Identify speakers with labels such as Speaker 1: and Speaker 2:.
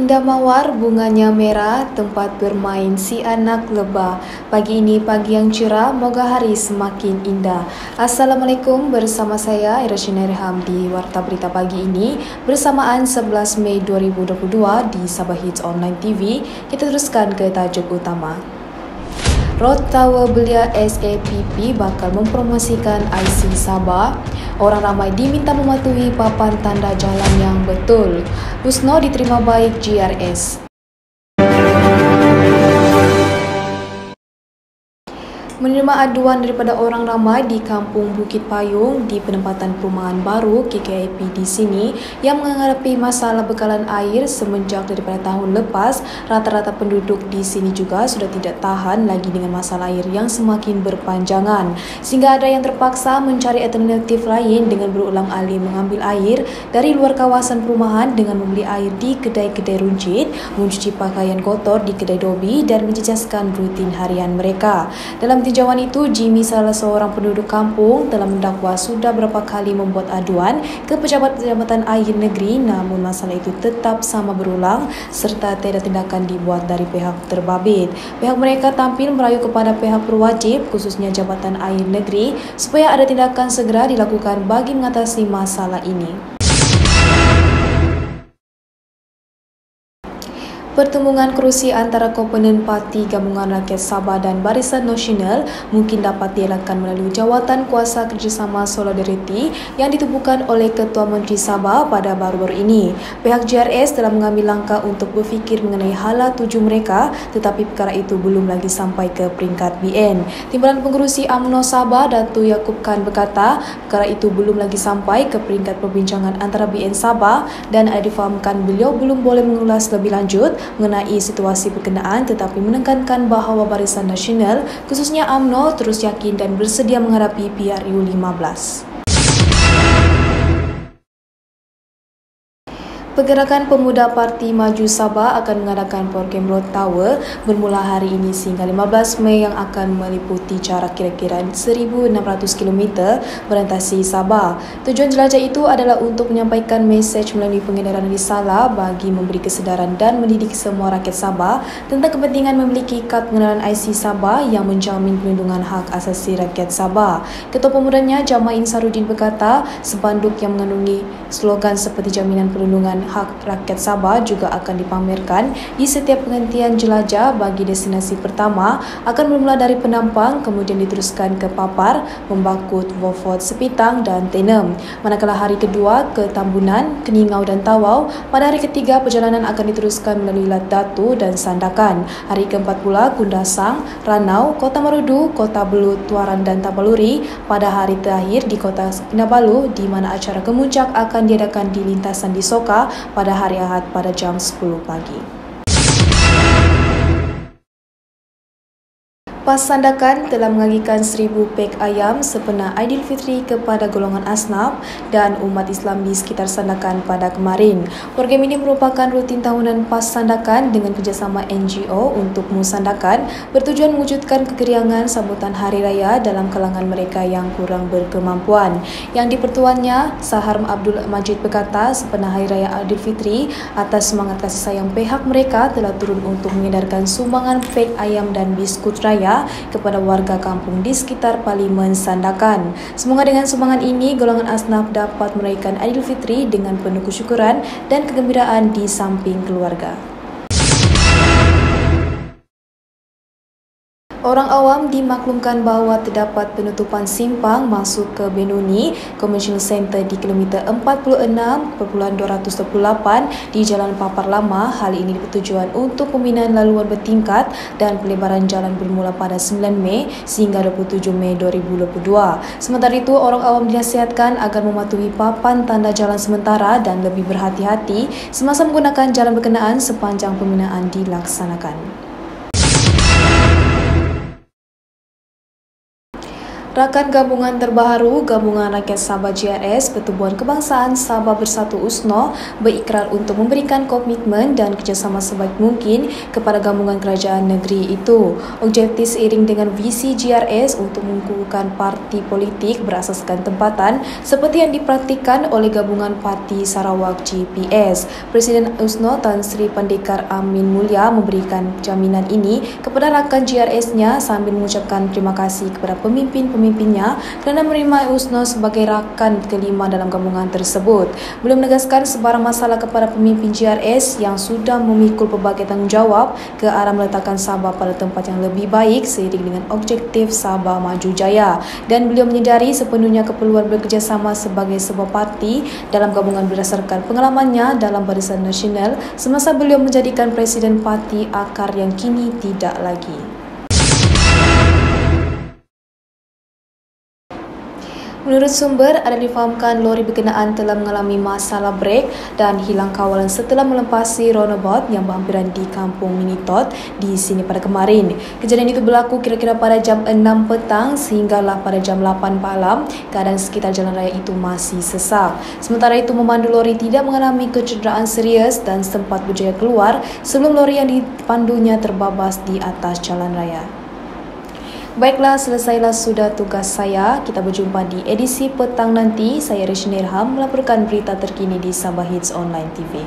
Speaker 1: Indah mawar, bunganya merah, tempat bermain si anak lebah. Pagi ini pagi yang cerah, moga hari semakin indah. Assalamualaikum, bersama saya Irashina Irham di Warta Berita Pagi ini bersamaan 11 Mei 2022 di Sabah Hits Online TV. Kita teruskan ke tajuk utama. Road Tower Belia SAPP bakal mempromosikan IC Sabah. Orang ramai diminta mematuhi papan tanda jalan yang betul. Husno diterima baik GRS. Menerima aduan daripada orang ramai di Kampung Bukit Payung di penempatan perumahan baru KKIP di sini yang menghadapi masalah bekalan air semenjak daripada tahun lepas. Rata-rata penduduk di sini juga sudah tidak tahan lagi dengan masalah air yang semakin berpanjangan, sehingga ada yang terpaksa mencari alternatif lain dengan berulang-alik mengambil air dari luar kawasan perumahan dengan membeli air di kedai-kedai runcit, mencuci pakaian kotor di kedai dobi dan menjejaskan rutin harian mereka. Dalam tinjauan itu, Jimmy, salah seorang penduduk kampung, telah mendakwa sudah berapa kali membuat aduan ke pejabat Jabatan Air Negeri, namun masalah itu tetap sama berulang serta tiada tindakan dibuat dari pihak terbabit. Pihak mereka tampil merayu kepada pihak berwajib, khususnya Jabatan Air Negeri, supaya ada tindakan segera dilakukan bagi mengatasi masalah ini. Pertemuan kerusi antara komponen Parti Gabungan Rakyat Sabah dan Barisan Nasional mungkin dapat dielakkan melalui Jawatan Kuasa Kerjasama Solidariti yang ditubuhkan oleh Ketua Menteri Sabah pada baru-baru ini. Pihak GRS telah mengambil langkah untuk berfikir mengenai hala tuju mereka, tetapi perkara itu belum lagi sampai ke peringkat BN. Timbalan Pengerusi UMNO Sabah, Dato' Yaakob Khan berkata, perkara itu belum lagi sampai ke peringkat perbincangan antara BN Sabah dan ada difahamkan beliau belum boleh mengulas lebih lanjut mengenai situasi berkenaan, tetapi menekankan bahawa Barisan Nasional khususnya UMNO terus yakin dan bersedia menghadapi PRU 15. Pergerakan Pemuda Parti Maju Sabah akan mengadakan program Road Tower bermula hari ini sehingga 15 Mei yang akan meliputi jarak kira-kira 1,600 km merentasi Sabah. Tujuan jelajah itu adalah untuk menyampaikan mesej melalui pengedaran risalah bagi memberi kesedaran dan mendidik semua rakyat Sabah tentang kepentingan memiliki kad pengenalan IC Sabah yang menjamin perlindungan hak asasi rakyat Sabah. Ketua Pemudanya, Jamain Sarudin berkata, spanduk yang mengandungi slogan seperti jaminan perlindungan hak rakyat Sabah juga akan dipamerkan di setiap penghentian jelajah. Bagi destinasi pertama akan bermula dari Penampang, kemudian diteruskan ke Papar, Membakut, Beaufort, Sepitang dan Tenem. Manakala hari kedua ke Tambunan, Keningau dan Tawau. Pada hari ketiga, perjalanan akan diteruskan melalui Lat Datu dan Sandakan. Hari keempat pula Kundasang, Ranau, Kota Marudu, Kota Belud, Tuaran dan Tabaluri. Pada hari terakhir di Kota Kinabalu, di mana acara kemuncak akan diadakan di lintasan di Soka pada hari Ahad pada jam 10 pagi. PAS Sandakan telah mengagikan 1,000 pek ayam sepenuh Aidilfitri kepada golongan asnaf dan umat Islam di sekitar Sandakan pada kemarin. Program ini merupakan rutin tahunan PAS Sandakan dengan kerjasama NGO untuk Sandakan, bertujuan mewujudkan kegeriangan sambutan Hari Raya dalam kalangan mereka yang kurang berkemampuan. Yang dipertuannya, Sahar Abdul Majid berkata, sepenuh Hari Raya Aidilfitri, atas semangat kasih sayang pihak mereka telah turun untuk mengedarkan sumbangan pek ayam dan biskut raya kepada warga kampung di sekitar Parlimen Sandakan. Semoga dengan sumbangan ini, golongan asnaf dapat meraihkan Aidilfitri dengan penuh kesyukuran dan kegembiraan di samping keluarga. Orang awam dimaklumkan bahawa terdapat penutupan simpang masuk ke Benoni Convention Center di kilometer 46.228 di Jalan Papar Lama. Hal ini bertujuan untuk pembinaan laluan bertingkat dan pelebaran jalan bermula pada 9 Mei sehingga 27 Mei 2022. Sementara itu, orang awam dinasihatkan agar mematuhi papan tanda jalan sementara dan lebih berhati-hati semasa menggunakan jalan berkenaan sepanjang pembinaan dilaksanakan. Rakan Gabungan Terbaharu Gabungan Rakyat Sabah GRS Pertubuhan Kebangsaan Sabah Bersatu USNO berikrar untuk memberikan komitmen dan kerjasama sebaik mungkin kepada gabungan kerajaan negeri itu. Objektif seiring dengan visi GRS untuk mengukuhkan parti politik berasaskan tempatan seperti yang dipraktikkan oleh Gabungan Parti Sarawak GPS. Presiden USNO Tan Sri Pandekar Amin Mulia memberikan jaminan ini kepada rakan GRS-nya sambil mengucapkan terima kasih kepada pemimpinnya kerana menerima USNO sebagai rakan kelima dalam gabungan tersebut. Beliau menegaskan sebarang masalah kepada pemimpin GRS yang sudah memikul pelbagai tanggungjawab ke arah meletakkan Sabah pada tempat yang lebih baik seiring dengan objektif Sabah Maju Jaya, dan beliau menyedari sepenuhnya keperluan bekerjasama sebagai sebuah parti dalam gabungan berdasarkan pengalamannya dalam Barisan Nasional semasa beliau menjadikan Presiden Parti Akar yang kini tidak lagi. Menurut sumber, ada difahamkan lori berkenaan telah mengalami masalah brek dan hilang kawalan setelah melempasi roundabout yang berhampiran di Kampung Minitot di sini pada kemarin. Kejadian itu berlaku kira-kira pada jam 6 petang sehinggalah pada jam 8 malam. Keadaan sekitar jalan raya itu masih sesak. Sementara itu, memandu lori tidak mengalami kecederaan serius dan sempat berjaya keluar sebelum lori yang dipandunya terbabas di atas jalan raya. Baiklah, selesailah sudah tugas saya. Kita berjumpa di edisi petang nanti. Saya Rishni Irham melaporkan berita terkini di Sabah Hits Online TV.